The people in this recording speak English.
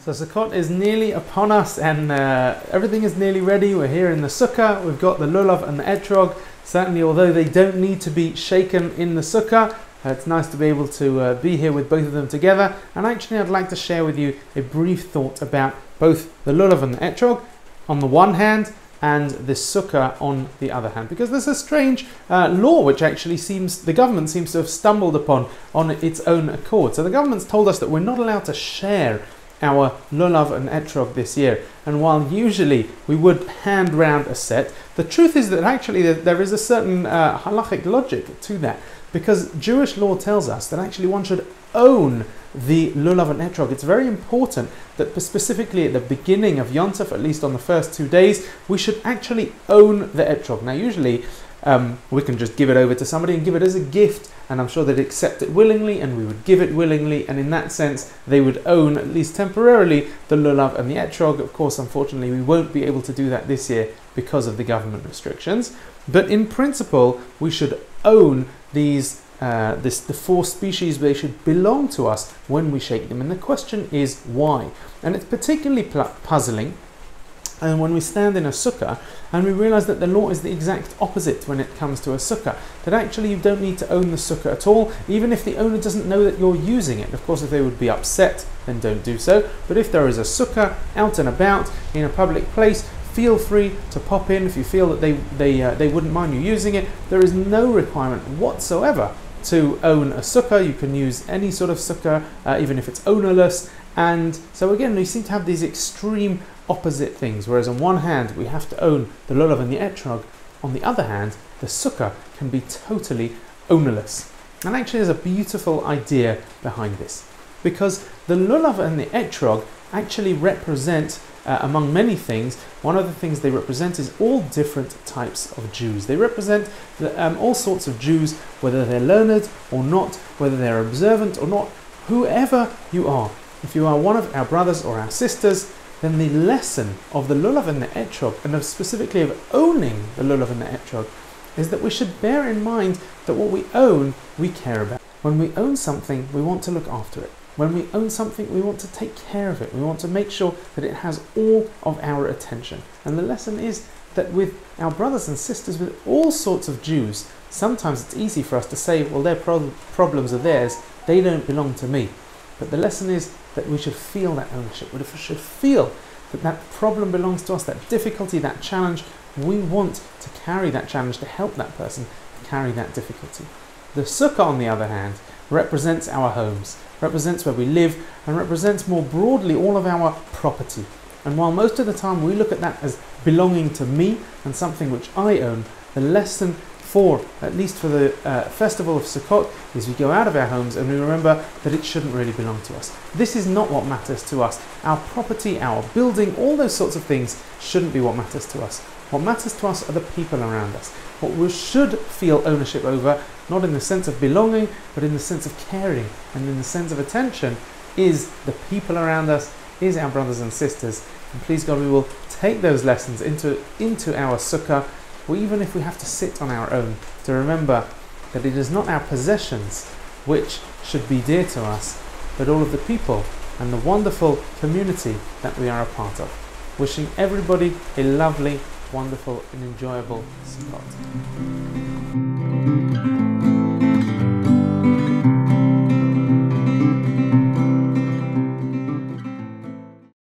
So Succot is nearly upon us, and everything is nearly ready. We're here in the sukkah. We've got the lulav and the etrog. Certainly, although they don't need to be shaken in the sukkah, it's nice to be able to be here with both of them together. And actually, I'd like to share with you a brief thought about both the lulav and the etrog on the one hand, and the sukkah on the other hand, because there's a strange law which actually the government seems to have stumbled upon on its own accord. So the government's told us that we're not allowed to share our lulav and etrog this year, and while usually we would hand round a set, the truth is that actually there is a certain halachic logic to that, because Jewish law tells us that actually one should own the lulav and etrog. It's very important that specifically at the beginning of Yom Tov, at least on the first 2 days, we should actually own the etrog. Now usually we can just give it over to somebody and give it as a gift, and I'm sure they'd accept it willingly, and we would give it willingly, and in that sense they would own, at least temporarily, the lulav and the etrog. Of course, unfortunately, we won't be able to do that this year because of the government restrictions, but in principle we should own these the four species. They should belong to us when we shake them, and the question is why? And it's particularly puzzling and when we stand in a sukkah and we realize that the law is the exact opposite when it comes to a sukkah, that actually you don't need to own the sukkah at all, even if the owner doesn't know that you're using it. Of course, if they would be upset, then don't do so. But if there is a sukkah out and about in a public place, feel free to pop in if you feel that they wouldn't mind you using it. There is no requirement whatsoever to own a sukkah. You can use any sort of sukkah, even if it's ownerless. And so again, we seem to have these extreme opposite things, whereas on one hand we have to own the lulav and the etrog, on the other hand the sukkah can be totally ownerless. And actually there's a beautiful idea behind this, because the lulav and the etrog actually represent, among many things, one of the things they represent is all different types of Jews. They represent all sorts of Jews, whether they're learned or not, whether they're observant or not, whoever you are. If you are one of our brothers or our sisters, then the lesson of the lulav and the etrog, and specifically of owning the lulav and the etrog, is that we should bear in mind that what we own, we care about. When we own something, we want to look after it. When we own something, we want to take care of it. We want to make sure that it has all of our attention. And the lesson is that with our brothers and sisters, with all sorts of Jews, sometimes it's easy for us to say, well, their problems are theirs, they don't belong to me. But the lesson is that we should feel that ownership. We should feel that that problem belongs to us, that difficulty, that challenge. We want to carry that challenge, to help that person carry that difficulty. The sukkah, on the other hand, represents our homes, represents where we live, and represents more broadly all of our property. And while most of the time we look at that as belonging to me and something which I own, the lesson at least for the festival of Succot, is we go out of our homes and we remember that it shouldn't really belong to us. This is not what matters to us. Our property, our building, all those sorts of things shouldn't be what matters to us. What matters to us are the people around us. What we should feel ownership over, not in the sense of belonging, but in the sense of caring and in the sense of attention, is the people around us, is our brothers and sisters. And please God, we will take those lessons into our sukkah, or even if we have to sit on our own, to remember that it is not our possessions which should be dear to us, but all of the people and the wonderful community that we are a part of. Wishing everybody a lovely, wonderful and enjoyable Succot.